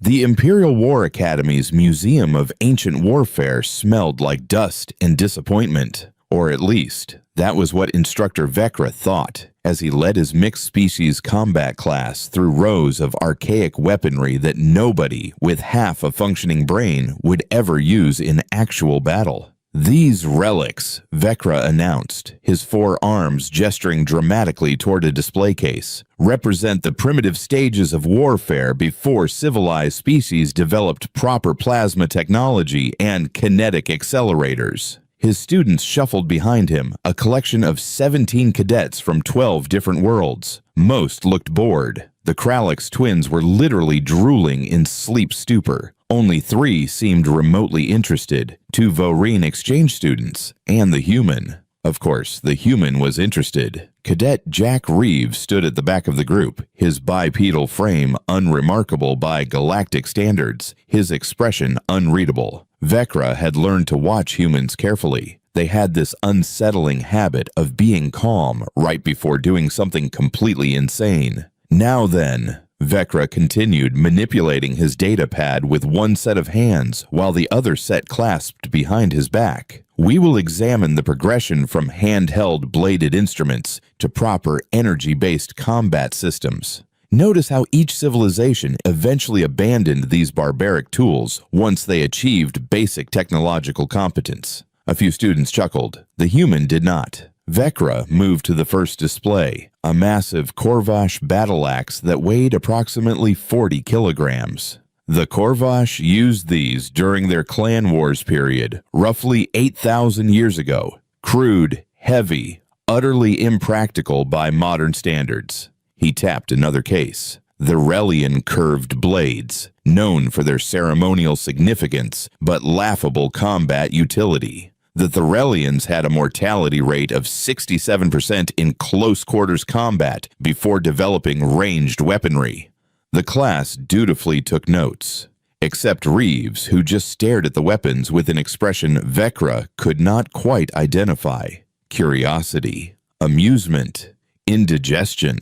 The Imperial War Academy's Museum of Ancient Warfare smelled like dust and disappointment. Or at least, that was what Instructor Vecra thought, as he led his mixed-species combat class through rows of archaic weaponry that nobody with half a functioning brain would ever use in actual battle. "These relics," Vecra announced, his four arms gesturing dramatically toward a display case, "represent the primitive stages of warfare before civilized species developed proper plasma technology and kinetic accelerators." His students shuffled behind him, a collection of 17 cadets from 12 different worlds. Most looked bored. The Kralix twins were literally drooling in sleep stupor. Only 3 seemed remotely interested, 2 Voreen exchange students, and the human. Of course, the human was interested. Cadet Jack Reeves stood at the back of the group, his bipedal frame unremarkable by galactic standards, his expression unreadable. Vecra had learned to watch humans carefully. They had this unsettling habit of being calm right before doing something completely insane. "Now then," Vecra continued, manipulating his data pad with one set of hands while the other set clasped behind his back. "We will examine the progression from handheld bladed instruments to proper energy-based combat systems. Notice how each civilization eventually abandoned these barbaric tools once they achieved basic technological competence." A few students chuckled. The human did not. Vecra moved to the first display, a massive Korvash battle axe that weighed approximately 40 kilograms. The Korvash used these during their clan wars period, roughly 8,000 years ago. Crude, heavy, utterly impractical by modern standards. He tapped another case. The Relian curved blades, known for their ceremonial significance but laughable combat utility. The Thorelians had a mortality rate of 67% in close-quarters combat before developing ranged weaponry. The class dutifully took notes, except Reeves, who just stared at the weapons with an expression Vecra could not quite identify. Curiosity, amusement, indigestion.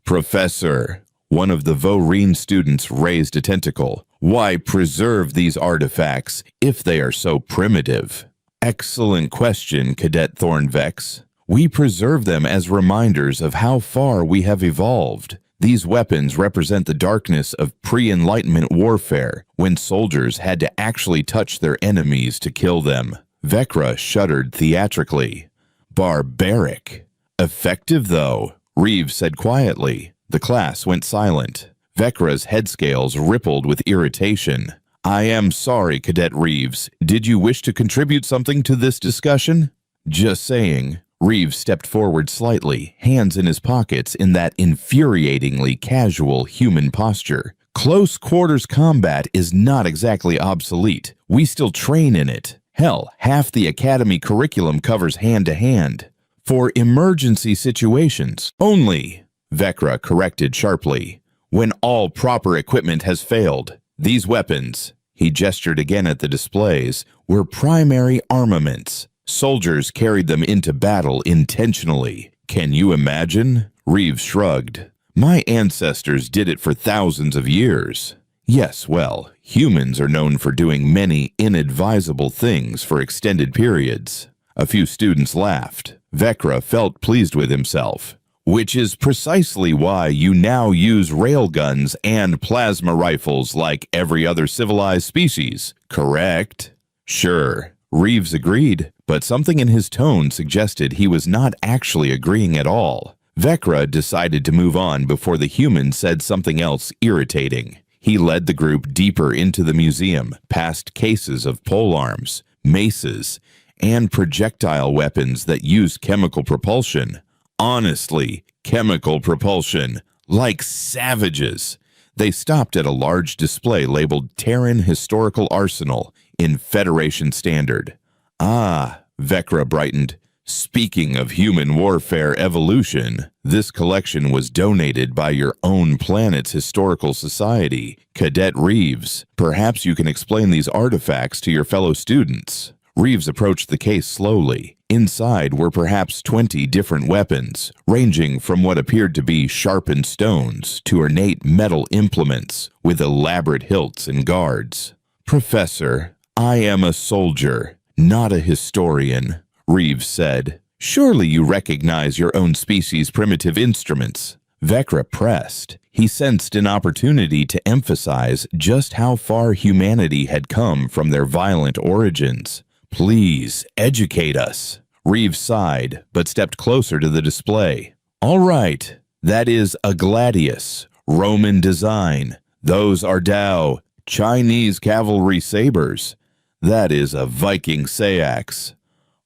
"Professor," one of the Voreen students raised a tentacle, "why preserve these artifacts if they are so primitive?" "Excellent question, Cadet Thornvex. We preserve them as reminders of how far we have evolved. These weapons represent the darkness of pre-Enlightenment warfare, when soldiers had to actually touch their enemies to kill them." Vecra shuddered theatrically. "Barbaric. Effective, though," Reeves said quietly. The class went silent. Vecra's head scales rippled with irritation. "I am sorry, Cadet Reeves. Did you wish to contribute something to this discussion?" "Just saying." Reeves stepped forward slightly, hands in his pockets in that infuriatingly casual human posture. "Close quarters combat is not exactly obsolete. We still train in it. Hell, half the academy curriculum covers hand-to-hand. For emergency situations only," Vecra corrected sharply. "When all proper equipment has failed. These weapons," he gestured again at the displays, "were primary armaments. Soldiers carried them into battle intentionally. Can you imagine?" Reeves shrugged. "My ancestors did it for thousands of years." "Yes, well, humans are known for doing many inadvisable things for extended periods." A few students laughed. Vecra felt pleased with himself. "Which is precisely why you now use railguns and plasma rifles like every other civilized species, correct?" "Sure," Reeves agreed, but something in his tone suggested he was not actually agreeing at all. Vecra decided to move on before the human said something else irritating. He led the group deeper into the museum, past cases of polearms, maces, and projectile weapons that used chemical propulsion. Honestly, chemical propulsion, like savages. They stopped at a large display labeled Terran Historical Arsenal in Federation Standard. "Ah," Vecra brightened. "Speaking of human warfare evolution, this collection was donated by your own planet's historical society, Cadet Reeves. Perhaps you can explain these artifacts to your fellow students." Reeves approached the case slowly. Inside were perhaps 20 different weapons, ranging from what appeared to be sharpened stones to ornate metal implements with elaborate hilts and guards. "Professor, I am a soldier, not a historian," Reeves said. "Surely you recognize your own species' primitive instruments." Vecra pressed. He sensed an opportunity to emphasize just how far humanity had come from their violent origins. "Please, educate us." Reeves sighed, but stepped closer to the display. "All right, that is a gladius, Roman design. Those are Dao, Chinese cavalry sabers. That is a Viking sayax.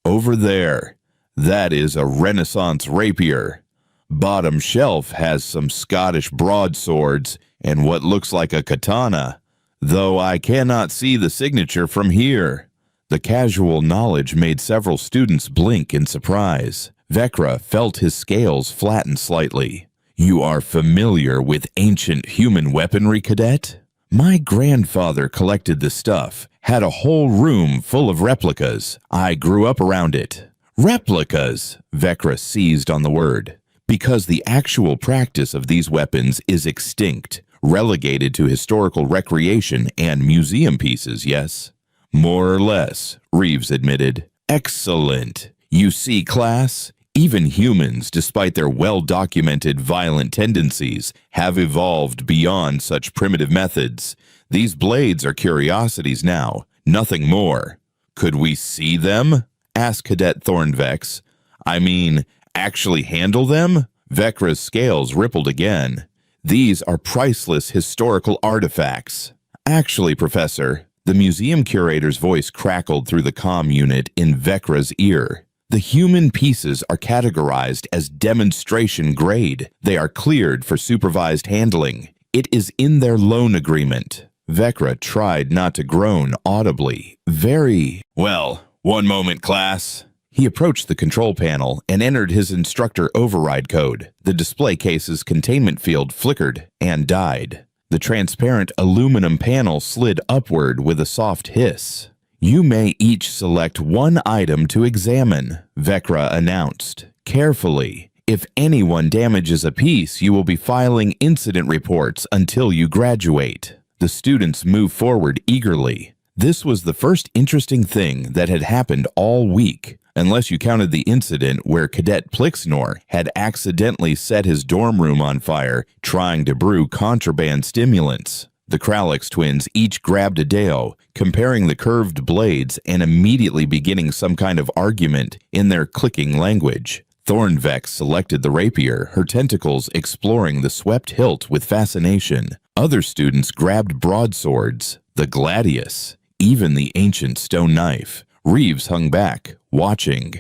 Over there, that is a Renaissance rapier. Bottom shelf has some Scottish broadswords and what looks like a katana, though I cannot see the signature from here." The casual knowledge made several students blink in surprise. Vecra felt his scales flatten slightly. "You are familiar with ancient human weaponry, Cadet? My grandfather collected the stuff, had a whole room full of replicas. I grew up around it." "Replicas," Vecra seized on the word. "Because the actual practice of these weapons is extinct, relegated to historical recreation and museum pieces, yes?" "More or less," Reeves admitted. "Excellent. You see, class, even humans, despite their well-documented violent tendencies, have evolved beyond such primitive methods. These blades are curiosities now, nothing more." "Could we see them?" asked Cadet Thornvex. "I mean, actually handle them?" Vecra's scales rippled again. "These are priceless historical artifacts." "Actually, Professor," the museum curator's voice crackled through the comm unit in Vecra's ear, "the human pieces are categorized as demonstration grade. They are cleared for supervised handling. It is in their loan agreement." Vecra tried not to groan audibly. "Very well. One moment, class." He approached the control panel and entered his instructor override code. The display case's containment field flickered and died. The transparent aluminum panel slid upward with a soft hiss. "You may each select one item to examine," Vecra announced. "Carefully. If anyone damages a piece, you will be filing incident reports until you graduate." The students moved forward eagerly. This was the first interesting thing that had happened all week, unless you counted the incident where Cadet Plixnor had accidentally set his dorm room on fire trying to brew contraband stimulants. The Kralix twins each grabbed a Dao, comparing the curved blades and immediately beginning some kind of argument in their clicking language. Thornvex selected the rapier, her tentacles exploring the swept hilt with fascination. Other students grabbed broadswords, the gladius, even the ancient stone knife. Reeves hung back, watching.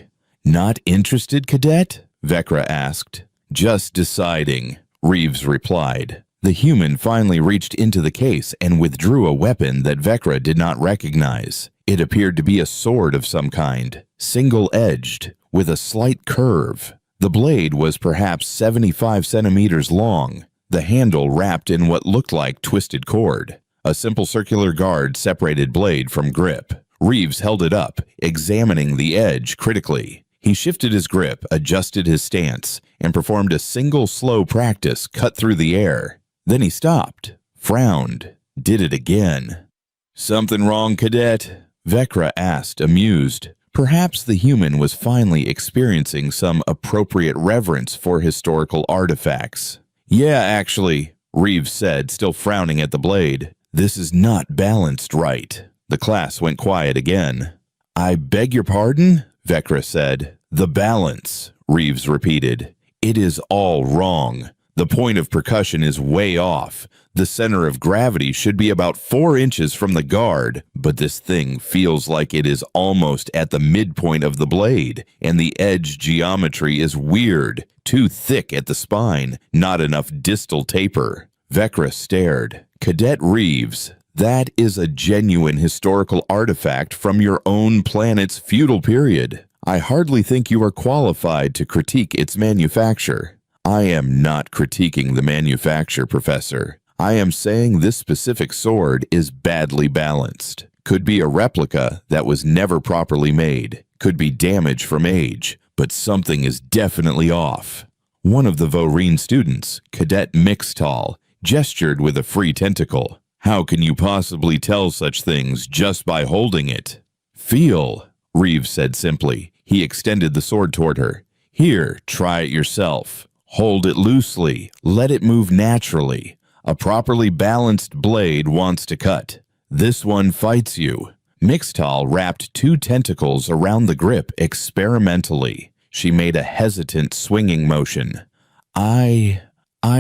"Not interested, Cadet?" Vecra asked. "Just deciding," Reeves replied. The human finally reached into the case and withdrew a weapon that Vecra did not recognize. It appeared to be a sword of some kind, single-edged, with a slight curve. The blade was perhaps 75 centimeters long, the handle wrapped in what looked like twisted cord. A simple circular guard separated blade from grip. Reeves held it up, examining the edge critically. He shifted his grip, adjusted his stance, and performed a single slow practice cut through the air. Then he stopped, frowned, did it again. "Something wrong, Cadet?" Vecra asked, amused. Perhaps the human was finally experiencing some appropriate reverence for historical artifacts. "Yeah, actually," Reeves said, still frowning at the blade. "This is not balanced right." The class went quiet again. "I beg your pardon?" Vecra said. "The balance," Reeves repeated. "It is all wrong. The point of percussion is way off. The center of gravity should be about 4 inches from the guard, but this thing feels like it is almost at the midpoint of the blade, and the edge geometry is weird, too thick at the spine, not enough distal taper." Vecra stared. "Cadet Reeves, that is a genuine historical artifact from your own planet's feudal period. I hardly think you are qualified to critique its manufacture." "I am not critiquing the manufacture, Professor. I am saying this specific sword is badly balanced. Could be a replica that was never properly made. Could be damage from age. But something is definitely off. One of the Voreen students, Cadet Mixtal, gestured with a free tentacle. How can you possibly tell such things just by holding it? Feel, Reeves said simply. He extended the sword toward her. Here, try it yourself. Hold it loosely. Let it move naturally. A properly balanced blade wants to cut. This one fights you. Mixtal wrapped 2 tentacles around the grip experimentally. She made a hesitant swinging motion. I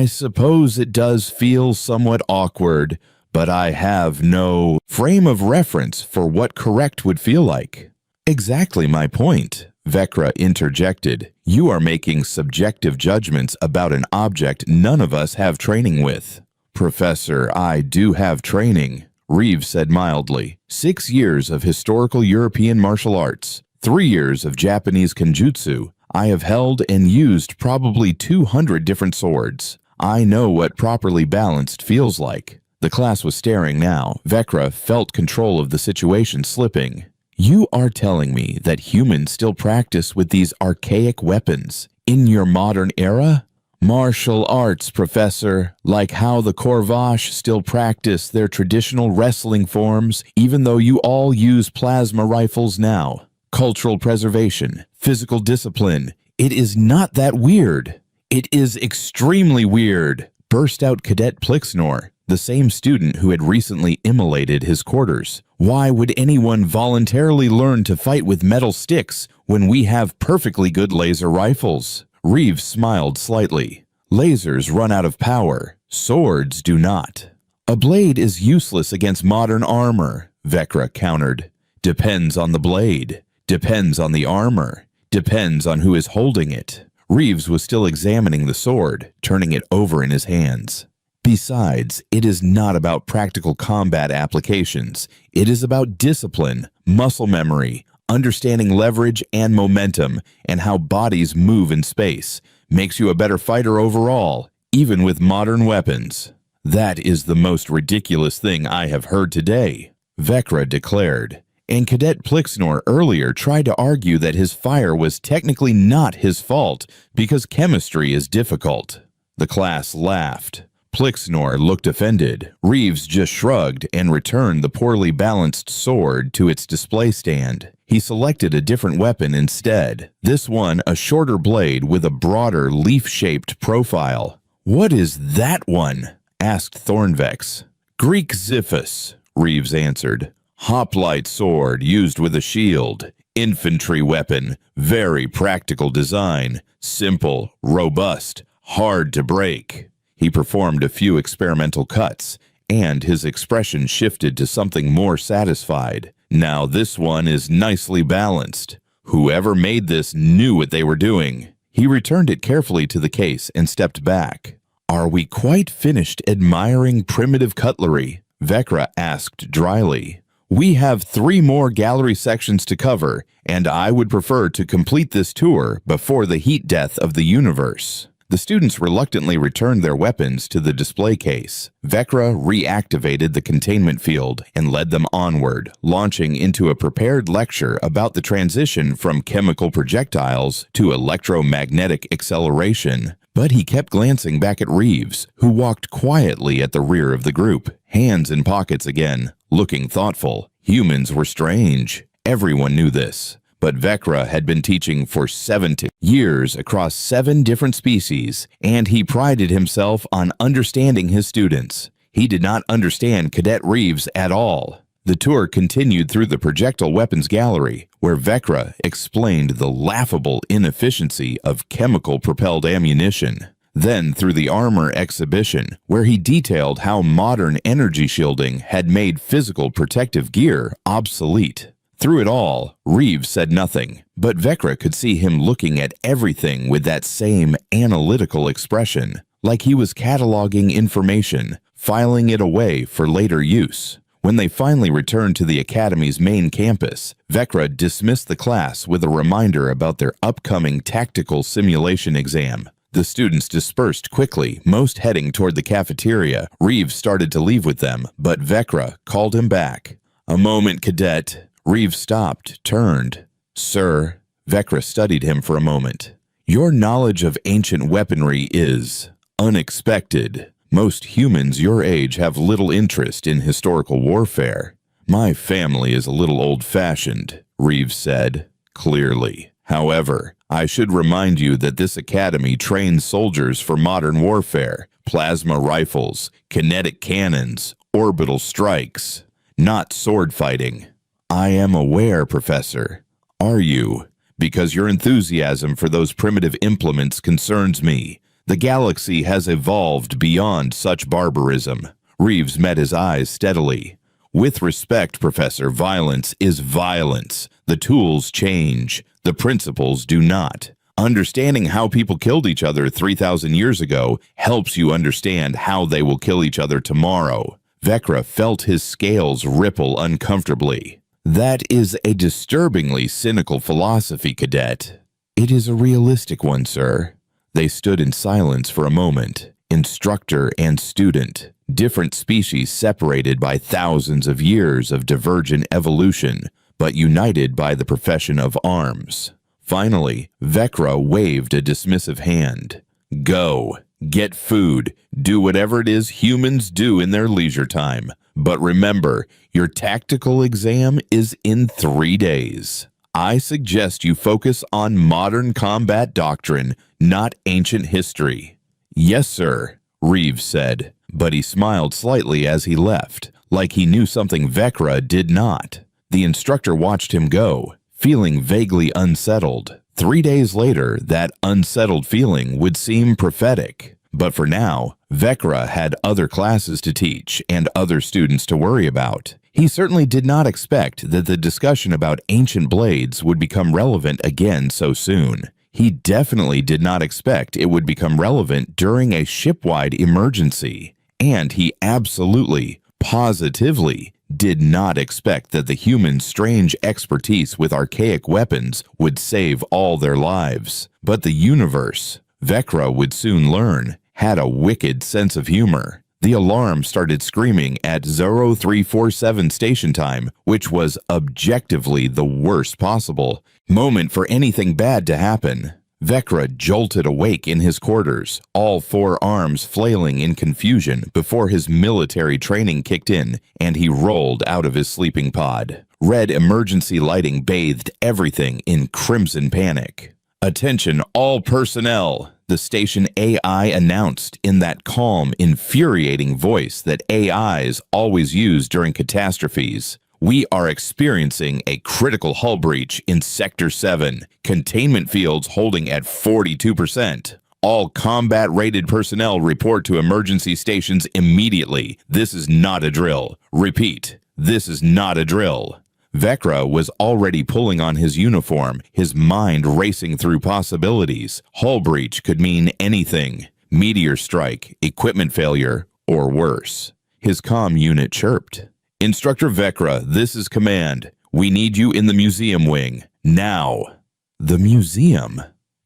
suppose it does feel somewhat awkward, but I have no frame of reference for what correct would feel like. Exactly my point, Vecra interjected. You are making subjective judgments about an object none of us have training with. Professor, I do have training, Reeves said mildly. 6 years of historical European martial arts, 3 years of Japanese kenjutsu. I have held and used probably 200 different swords. I know what properly balanced feels like. The class was staring now. Vecra felt control of the situation slipping. You are telling me that humans still practice with these archaic weapons in your modern era? Martial arts, Professor, like how the Corvash still practice their traditional wrestling forms, even though you all use plasma rifles now. Cultural preservation, physical discipline. It is not that weird. It is extremely weird, burst out Cadet Plixnor, the same student who had recently immolated his quarters. Why would anyone voluntarily learn to fight with metal sticks when we have perfectly good laser rifles? Reeves smiled slightly. Lasers run out of power. Swords do not. A blade is useless against modern armor, Vecra countered. Depends on the blade. Depends on the armor. Depends on who is holding it. Reeves was still examining the sword, turning it over in his hands. Besides, it is not about practical combat applications. It is about discipline, muscle memory, understanding leverage and momentum, and how bodies move in space. Makes you a better fighter overall, even with modern weapons. That is the most ridiculous thing I have heard today, Vecra declared. And Cadet Plixnor earlier tried to argue that his fire was technically not his fault because chemistry is difficult. The class laughed. Plixnor looked offended. Reeves just shrugged and returned the poorly balanced sword to its display stand. He selected a different weapon instead, this one a shorter blade with a broader leaf-shaped profile. What is that one? Asked Thornvex. Greek Xiphus, Reeves answered. Hoplite sword used with a shield. Infantry weapon. Very practical design. Simple, robust, hard to break. He performed a few experimental cuts, and his expression shifted to something more satisfied. Now this one is nicely balanced. Whoever made this knew what they were doing. He returned it carefully to the case and stepped back. Are we quite finished admiring primitive cutlery? Vecra asked dryly. We have 3 more gallery sections to cover, and I would prefer to complete this tour before the heat death of the universe. The students reluctantly returned their weapons to the display case. Vecra reactivated the containment field and led them onward, launching into a prepared lecture about the transition from chemical projectiles to electromagnetic acceleration. But he kept glancing back at Reeves, who walked quietly at the rear of the group, hands in pockets again, looking thoughtful. Humans were strange. Everyone knew this. But Vecra had been teaching for 70 years across 7 different species, and he prided himself on understanding his students. He did not understand Cadet Reeves at all. The tour continued through the projectile weapons gallery, where Vecra explained the laughable inefficiency of chemical-propelled ammunition. Then through the armor exhibition, where he detailed how modern energy shielding had made physical protective gear obsolete. Through it all, Reeves said nothing, but Vecra could see him looking at everything with that same analytical expression, like he was cataloging information, filing it away for later use. When they finally returned to the Academy's main campus, Vecra dismissed the class with a reminder about their upcoming tactical simulation exam. The students dispersed quickly, most heading toward the cafeteria. Reeves started to leave with them, but Vecra called him back. A moment, Cadet. Reeves stopped, turned. Sir, Vecra studied him for a moment. Your knowledge of ancient weaponry is unexpected. Most humans your age have little interest in historical warfare. My family is a little old-fashioned, Reeves said, clearly. However, I should remind you that this academy trains soldiers for modern warfare, plasma rifles, kinetic cannons, orbital strikes, not sword fighting. I am aware, Professor. Are you? Because your enthusiasm for those primitive implements concerns me. The galaxy has evolved beyond such barbarism. Reeves met his eyes steadily. With respect, Professor, violence is violence. The tools change. The principles do not. Understanding how people killed each other 3,000 years ago helps you understand how they will kill each other tomorrow. Vecra felt his scales ripple uncomfortably. That is a disturbingly cynical philosophy, Cadet. It is a realistic one, sir. They stood in silence for a moment, instructor and student, different species separated by thousands of years of divergent evolution, but united by the profession of arms. Finally, Vecra waved a dismissive hand. Go, get food, do whatever it is humans do in their leisure time. But remember, your tactical exam is in 3 days. I suggest you focus on modern combat doctrine, not ancient history. Yes, sir, Reeves said, but he smiled slightly as he left, like he knew something Vecra did not. The instructor watched him go, feeling vaguely unsettled. 3 days later, that unsettled feeling would seem prophetic. But for now, Vecra had other classes to teach and other students to worry about. He certainly did not expect that the discussion about ancient blades would become relevant again so soon. He definitely did not expect it would become relevant during a ship-wide emergency. And he absolutely, positively, did not expect that the humans' strange expertise with archaic weapons would save all their lives. But the universe, Vecra would soon learn, had a wicked sense of humor. The alarm started screaming at 0347 station time, which was objectively the worst possible moment for anything bad to happen. Vecra jolted awake in his quarters, all 4 arms flailing in confusion before his military training kicked in and he rolled out of his sleeping pod. Red emergency lighting bathed everything in crimson panic. Attention all personnel, the station AI announced in that calm, infuriating voice that AIs always use during catastrophes. We are experiencing a critical hull breach in Sector 7, containment fields holding at 42%. All combat-rated personnel report to emergency stations immediately. This is not a drill. Repeat, this is not a drill. Vecra was already pulling on his uniform, his mind racing through possibilities. Hull breach could mean anything. Meteor strike, equipment failure, or worse. His comm unit chirped. Instructor Vecra, this is command. We need you in the museum wing. Now. The museum.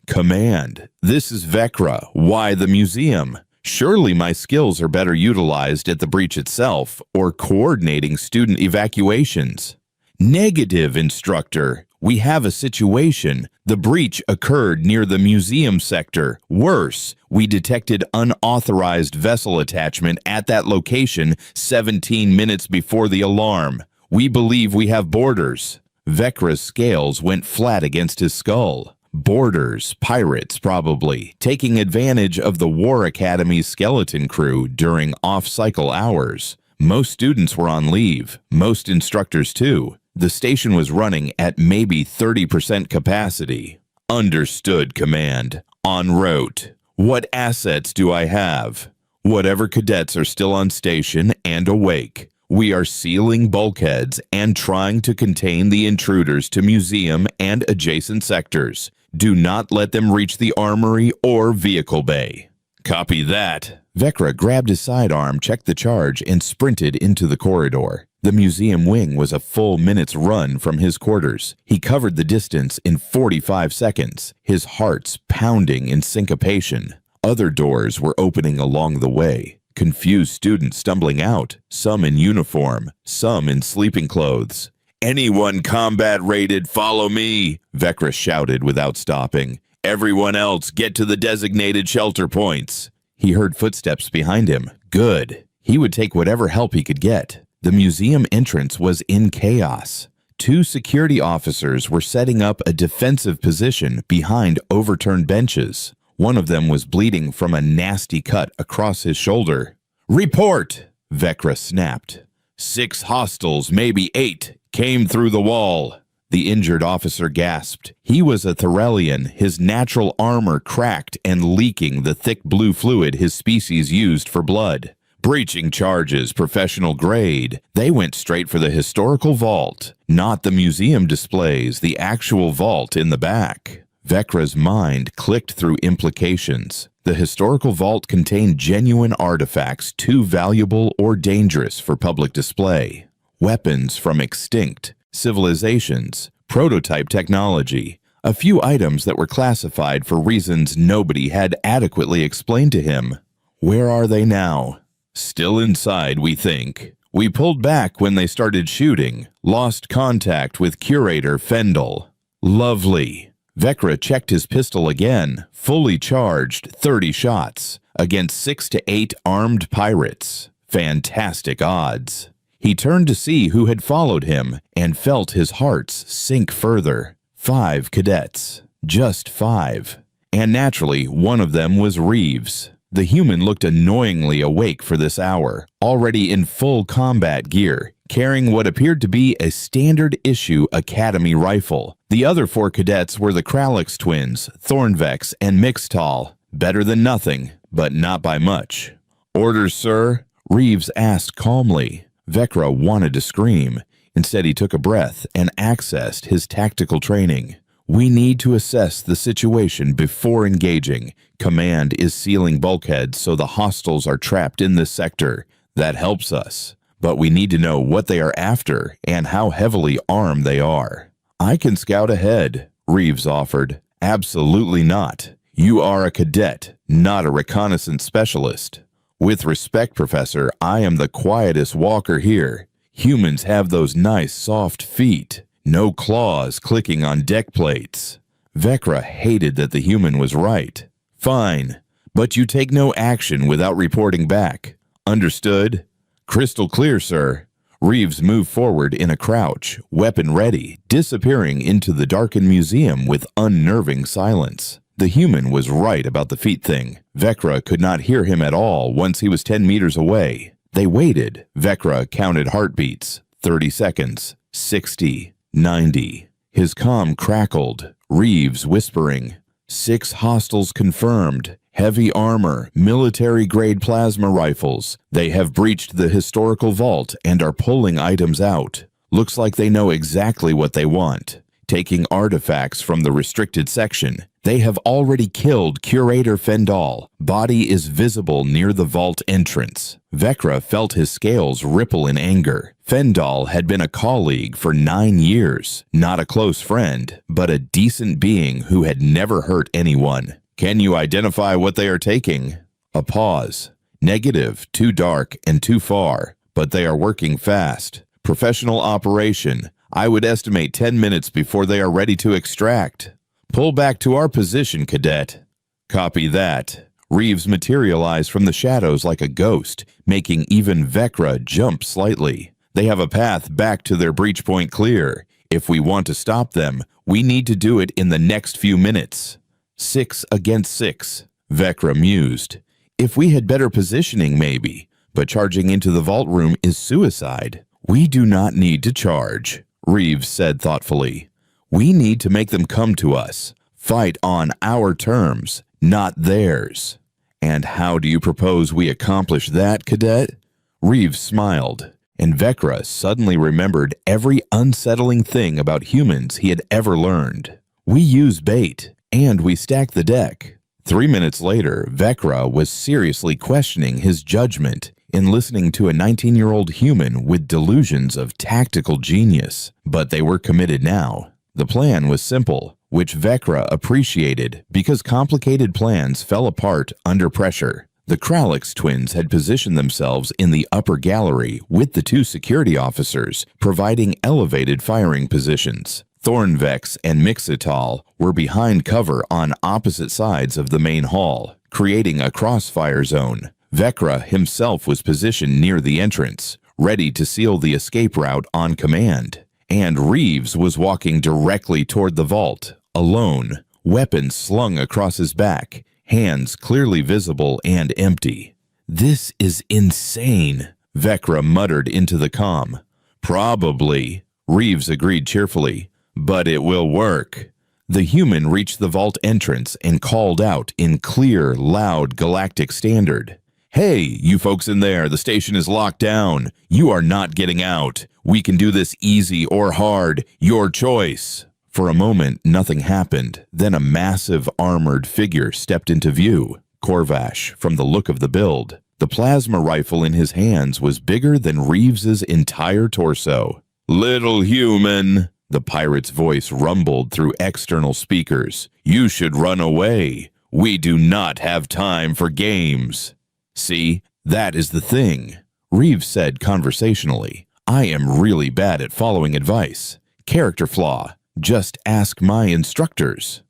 Command. This is Vecra. Why the museum? Surely my skills are better utilized at the breach itself or coordinating student evacuations. Negative, instructor. We have a situation. The breach occurred near the museum sector. Worse, we detected unauthorized vessel attachment at that location 17 minutes before the alarm. We believe we have boarders. Vecra's scales went flat against his skull. Boarders, pirates probably, taking advantage of the War Academy's skeleton crew during off-cycle hours. Most students were on leave, most instructors too. The station was running at maybe 30% capacity. Understood, Command. En route. What assets do I have? Whatever cadets are still on station and awake. We are sealing bulkheads and trying to contain the intruders to museum and adjacent sectors. Do not let them reach the armory or vehicle bay. Copy that. Vecra grabbed his sidearm, checked the charge, and sprinted into the corridor. The museum wing was a full minute's run from his quarters. He covered the distance in 45 seconds, his heart's pounding in syncopation. Other doors were opening along the way. confused students stumbling out, some in uniform, some in sleeping clothes. "Anyone combat-rated, follow me," Vecra shouted without stopping. "Everyone else, get to the designated shelter points." He heard footsteps behind him. Good. He would take whatever help he could get. The museum entrance was in chaos. 2 security officers were setting up a defensive position behind overturned benches. One of them was bleeding from a nasty cut across his shoulder. "Report!" Vecra snapped. 6 hostiles, maybe 8, came through the wall." The injured officer gasped. He was a Therrellian, his natural armor cracked and leaking the thick blue fluid his species used for blood. "Breaching charges, professional grade." They went straight for the historical vault, not the museum displays, the actual vault in the back. Vecra's mind clicked through implications. The historical vault contained genuine artifacts too valuable or dangerous for public display. Weapons from extinct civilizations, prototype technology, a few items that were classified for reasons nobody had adequately explained to him. Where are they now? "Still inside, we think. We pulled back when they started shooting. Lost contact with Curator Fendel." "Lovely." Vecra checked his pistol again, fully charged, 30 shots, against 6 to 8 armed pirates. Fantastic odds. He turned to see who had followed him and felt his hearts sink further. 5 cadets. Just 5. And naturally, one of them was Reeves. The human looked annoyingly awake for this hour, already in full combat gear, carrying what appeared to be a standard-issue Academy rifle. The other 4 cadets were the Kralix twins, Thornvex and Mixtal. Better than nothing, but not by much. "Orders, sir?" Reeves asked calmly. Vecra wanted to scream. Instead, he took a breath and accessed his tactical training. "We need to assess the situation before engaging. Command is sealing bulkheads so the hostiles are trapped in this sector. That helps us. But we need to know what they are after and how heavily armed they are." "I can scout ahead," Reeves offered. "Absolutely not. You are a cadet, not a reconnaissance specialist." "With respect, Professor, I am the quietest walker here. Humans have those nice soft feet. No claws clicking on deck plates." Vecra hated that the human was right. "Fine, but you take no action without reporting back. Understood?" "Crystal clear, sir." Reeves moved forward in a crouch, weapon ready, disappearing into the darkened museum with unnerving silence. The human was right about the feet thing. Vecra could not hear him at all once he was 10 meters away. They waited. Vecra counted heartbeats. 30 seconds. 60. 90. His comm crackled. Reeves whispering. 6 hostiles confirmed. Heavy armor, military-grade plasma rifles. They have breached the historical vault and are pulling items out. Looks like they know exactly what they want. Taking artifacts from the restricted section. They have already killed Curator Fendel. Body is visible near the vault entrance. Vecra felt his scales ripple in anger. Fendel had been a colleague for 9 years. Not a close friend, but a decent being who had never hurt anyone. "Can you identify what they are taking?" A pause. "Negative, too dark and too far, but they are working fast. Professional operation. I would estimate 10 minutes before they are ready to extract. Pull back to our position, Cadet." "Copy that." Reeves materialized from the shadows like a ghost, making even Vecra jump slightly. They have a path back to their breach point clear. If we want to stop them, we need to do it in the next few minutes. 6 against 6, Vecra mused. If we had better positioning, maybe, but charging into the vault room is suicide. "We do not need to charge," Reeves said thoughtfully. "We need to make them come to us, fight on our terms, not theirs." "And how do you propose we accomplish that, Cadet?" Reeves smiled, and Vecra suddenly remembered every unsettling thing about humans he had ever learned. "We use bait, and we stack the deck." 3 minutes later, Vecra was seriously questioning his judgment in listening to a 19-year-old human with delusions of tactical genius. But they were committed now. The plan was simple, which Vecra appreciated because complicated plans fell apart under pressure. The Kralix twins had positioned themselves in the upper gallery with the two security officers, providing elevated firing positions. Thornvex and Mixitol were behind cover on opposite sides of the main hall, creating a crossfire zone. Vecra himself was positioned near the entrance, ready to seal the escape route on command. And Reeves was walking directly toward the vault, alone, weapons slung across his back, hands clearly visible and empty. "This is insane," Vecra muttered into the comm. "Probably," Reeves agreed cheerfully, "but it will work." The human reached the vault entrance and called out in clear, loud galactic standard. "Hey, you folks in there, the station is locked down. You are not getting out. We can do this easy or hard, your choice." For a moment, nothing happened. Then a massive armored figure stepped into view. Corvash, from the look of the build. The plasma rifle in his hands was bigger than Reeves's entire torso. "Little human," the pirate's voice rumbled through external speakers. "You should run away. We do not have time for games." "See, that is the thing," Reeves said conversationally. "I am really bad at following advice. Character flaw. Just ask my instructors."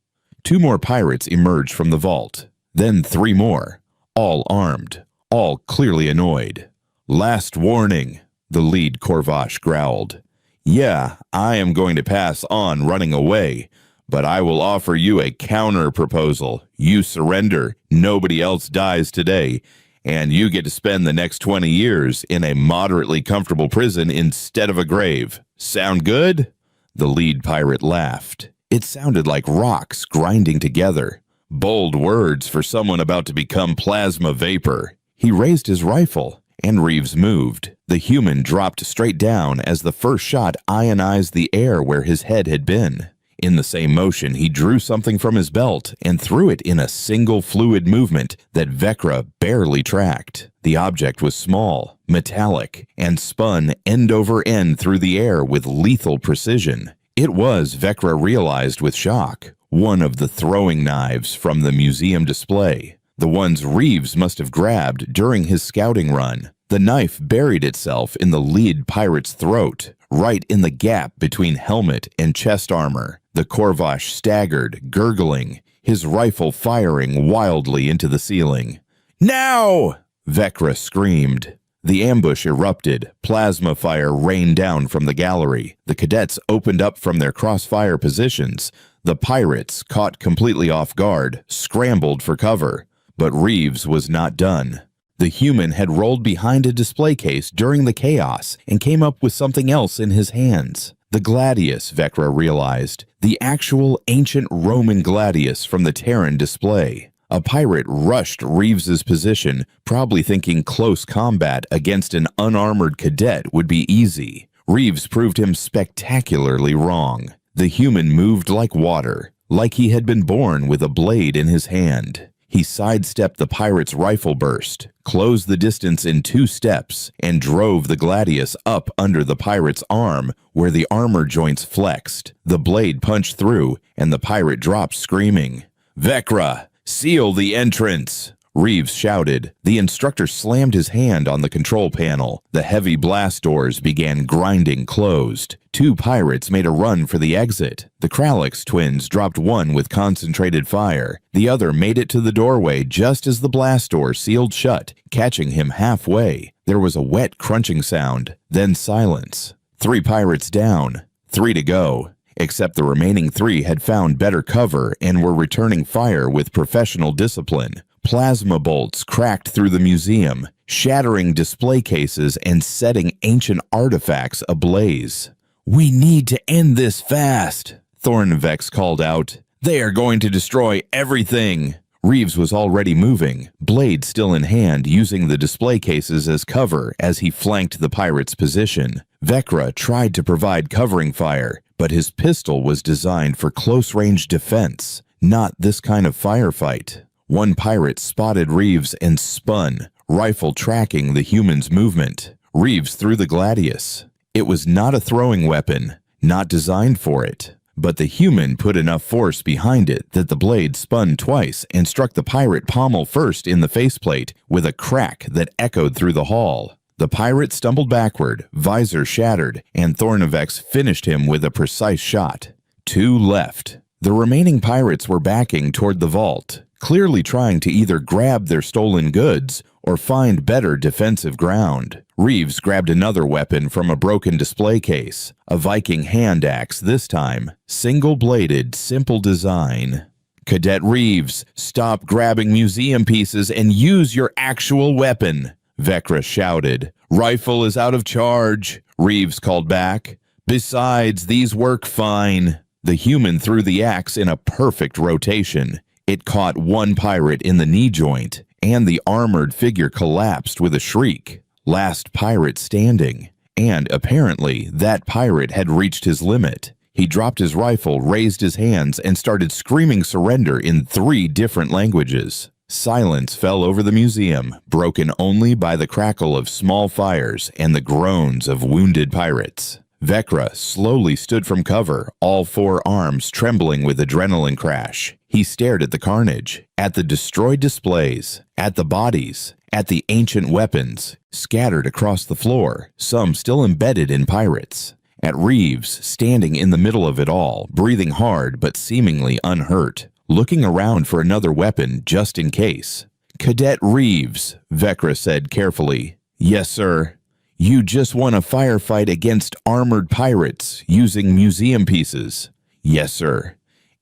2 more pirates emerged from the vault. Then 3 more, all armed, all clearly annoyed. "Last warning," the lead Corvash growled. "Yeah, I am going to pass on running away, but I will offer you a counter-proposal. You surrender, nobody else dies today, and you get to spend the next 20 years in a moderately comfortable prison instead of a grave. Sound good?" The lead pirate laughed. It sounded like rocks grinding together. Bold words for someone about to become plasma vapor. He raised his rifle, and Reeves moved. The human dropped straight down as the first shot ionized the air where his head had been. In the same motion, he drew something from his belt and threw it in a single fluid movement that Vecra barely tracked. The object was small, metallic, and spun end over end through the air with lethal precision. It was, Vecra realized with shock, one of the throwing knives from the museum display. The ones Reeves must have grabbed during his scouting run. The knife buried itself in the lead pirate's throat, right in the gap between helmet and chest armor. The Corvash staggered, gurgling, his rifle firing wildly into the ceiling. "Now!" Vecra screamed. The ambush erupted. Plasma fire rained down from the gallery. The cadets opened up from their crossfire positions. The pirates, caught completely off guard, scrambled for cover. But Reeves was not done. The human had rolled behind a display case during the chaos and came up with something else in his hands. The gladius, Vecra realized. The actual ancient Roman gladius from the Terran display. A pirate rushed Reeves's position, probably thinking close combat against an unarmored cadet would be easy. Reeves proved him spectacularly wrong. The human moved like water, like he had been born with a blade in his hand. He sidestepped the pirate's rifle burst, closed the distance in 2 steps, and drove the gladius up under the pirate's arm where the armor joints flexed. The blade punched through, and the pirate dropped screaming. "Vecra, seal the entrance!" Reeves shouted. The instructor slammed his hand on the control panel. The heavy blast doors began grinding closed. 2 pirates made a run for the exit. The Kralix twins dropped one with concentrated fire. The other made it to the doorway just as the blast door sealed shut, catching him halfway. There was a wet crunching sound, then silence. 3 pirates down, 3 to go. Except the remaining 3 had found better cover and were returning fire with professional discipline. Plasma bolts cracked through the museum, shattering display cases and setting ancient artifacts ablaze. "We need to end this fast," Thornvex called out. "They are going to destroy everything." Reeves was already moving, blade still in hand, using the display cases as cover as he flanked the pirate's position. Vecra tried to provide covering fire, but his pistol was designed for close-range defense, not this kind of firefight. One pirate spotted Reeves and spun, rifle tracking the human's movement. Reeves threw the gladius. It was not a throwing weapon, not designed for it. but the human put enough force behind it that the blade spun twice and struck the pirate pommel first in the faceplate with a crack that echoed through the hall. The pirate stumbled backward, visor shattered, and Thornavex finished him with a precise shot. 2 left. The remaining pirates were backing toward the vault, clearly trying to either grab their stolen goods or find better defensive ground. Reeves grabbed another weapon from a broken display case, a Viking hand axe this time, single-bladed, simple design. "Cadet Reeves, stop grabbing museum pieces and use your actual weapon," Vecra shouted. "Rifle is out of charge," Reeves called back. "Besides, these work fine." The human threw the axe in a perfect rotation. It caught one pirate in the knee joint, and the armored figure collapsed with a shriek. Last pirate standing. And apparently, that pirate had reached his limit. He dropped his rifle, raised his hands, and started screaming surrender in 3 different languages. Silence fell over the museum, broken only by the crackle of small fires and the groans of wounded pirates. Vecra slowly stood from cover, all 4 arms trembling with adrenaline crash. He stared at the carnage, at the destroyed displays, at the bodies, at the ancient weapons scattered across the floor, some still embedded in pirates. At Reeves, standing in the middle of it all, breathing hard but seemingly unhurt, looking around for another weapon just in case. "Cadet Reeves," Vecra said carefully. "Yes, sir." "You just won a firefight against armored pirates using museum pieces." "Yes, sir."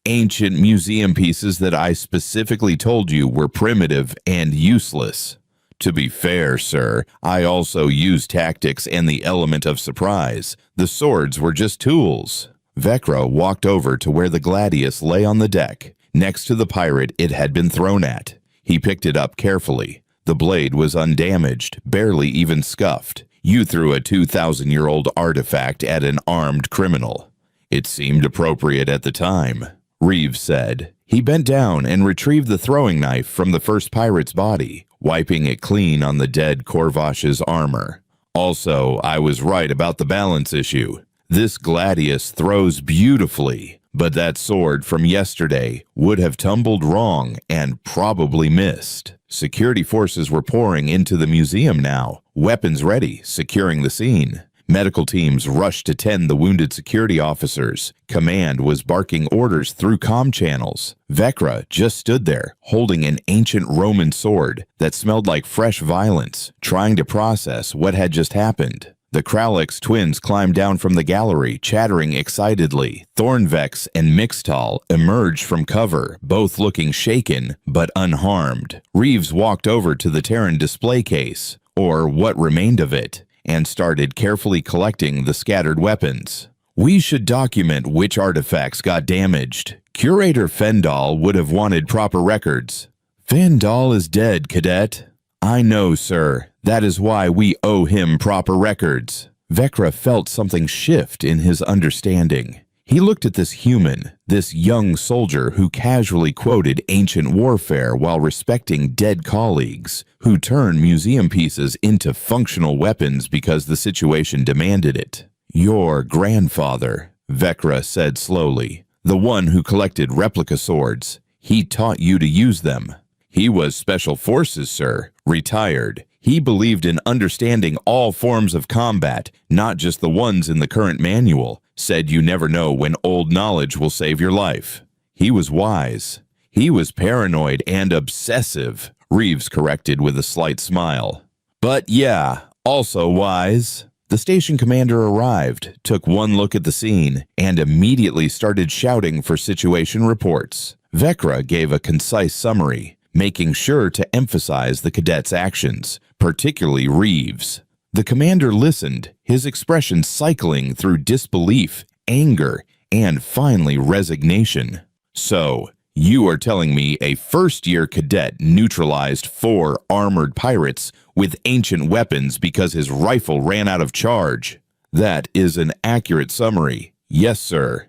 "Ancient museum pieces that I specifically told you were primitive and useless." "To be fair, sir, I also used tactics and the element of surprise. The swords were just tools." Vecra walked over to where the gladius lay on the deck, next to the pirate it had been thrown at. He picked it up carefully. The blade was undamaged, barely even scuffed. "You threw a 2,000-year-old artifact at an armed criminal." "It seemed appropriate at the time," Reeves said. He bent down and retrieved the throwing knife from the first pirate's body, wiping it clean on the dead Corvash's armor. "Also, I was right about the balance issue. This gladius throws beautifully, but that sword from yesterday would have tumbled wrong and probably missed." Security forces were pouring into the museum now, weapons ready, securing the scene. Medical teams rushed to tend the wounded security officers. Command was barking orders through comm channels. Vecra just stood there, holding an ancient Roman sword that smelled like fresh violence, trying to process what had just happened. The Kralix twins climbed down from the gallery, chattering excitedly. Thornvex and Mixtal emerged from cover, both looking shaken but unharmed. Reeves walked over to the Terran display case, or what remained of it, and started carefully collecting the scattered weapons. "We should document which artifacts got damaged. Curator Fendal would have wanted proper records." "Fendal is dead, Cadet." "I know, sir. That is why we owe him proper records." Vecra felt something shift in his understanding. He looked at this human, this young soldier who casually quoted ancient warfare while respecting dead colleagues, who turned museum pieces into functional weapons because the situation demanded it. "Your grandfather," Vecra said slowly, "the one who collected replica swords, he taught you to use them." "He was Special Forces, sir, retired. He believed in understanding all forms of combat, not just the ones in the current manual. Said you never know when old knowledge will save your life." "He was wise." "He was paranoid and obsessive," Reeves corrected with a slight smile. "But yeah, also wise." The station commander arrived, took one look at the scene, and immediately started shouting for situation reports. Vecra gave a concise summary, making sure to emphasize the cadet's actions, particularly Reeves. The commander listened, his expression cycling through disbelief, anger, and finally resignation. "So, you are telling me a first-year cadet neutralized 4 armored pirates with ancient weapons because his rifle ran out of charge?" "That is an accurate summary. Yes, sir."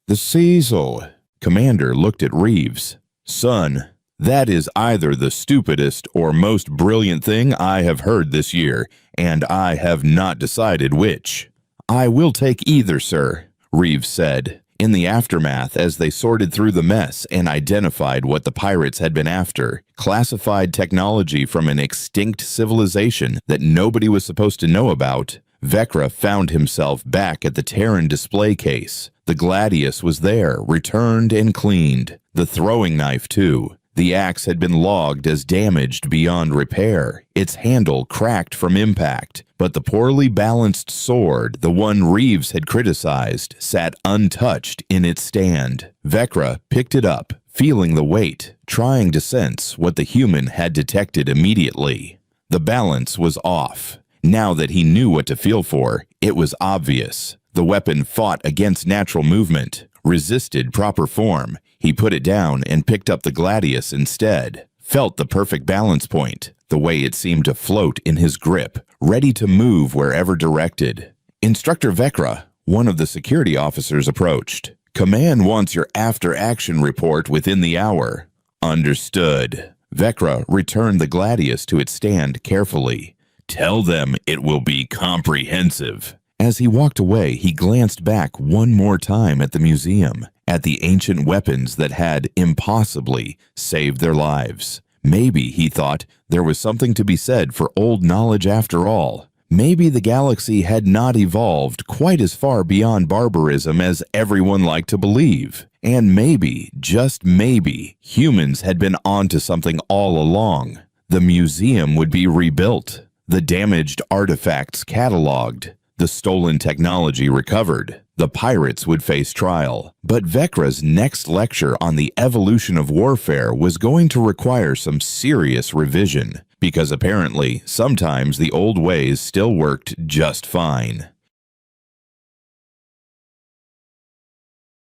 "The Cecil." Commander looked at Reeves. "Son, that is either the stupidest or most brilliant thing I have heard this year, and I have not decided which." "I will take either, sir," Reeves said. In the aftermath, as they sorted through the mess and identified what the pirates had been after, classified technology from an extinct civilization that nobody was supposed to know about, Vecra found himself back at the Terran display case. The Gladius was there, returned and cleaned. The throwing knife, too. The axe had been logged as damaged beyond repair, its handle cracked from impact, but the poorly balanced sword, the one Reeves had criticized, sat untouched in its stand. Vecra picked it up, feeling the weight, trying to sense what the human had detected immediately. The balance was off. Now that he knew what to feel for, it was obvious. The weapon fought against natural movement, resisted proper form. He put it down and picked up the Gladius instead. Felt the perfect balance point, the way it seemed to float in his grip, ready to move wherever directed. Instructor Vecra, one of the security officers, approached. Command wants your after-action report within the hour. Understood. Vecra returned the Gladius to its stand carefully. Tell them it will be comprehensive. As he walked away, he glanced back one more time at the museum, at the ancient weapons that had impossibly saved their lives. Maybe, he thought, there was something to be said for old knowledge after all. Maybe the galaxy had not evolved quite as far beyond barbarism as everyone liked to believe. And maybe, just maybe, humans had been onto something all along. The museum would be rebuilt, the damaged artifacts cataloged, the stolen technology recovered. The pirates would face trial. But Vecra's next lecture on the evolution of warfare was going to require some serious revision, because apparently, sometimes the old ways still worked just fine.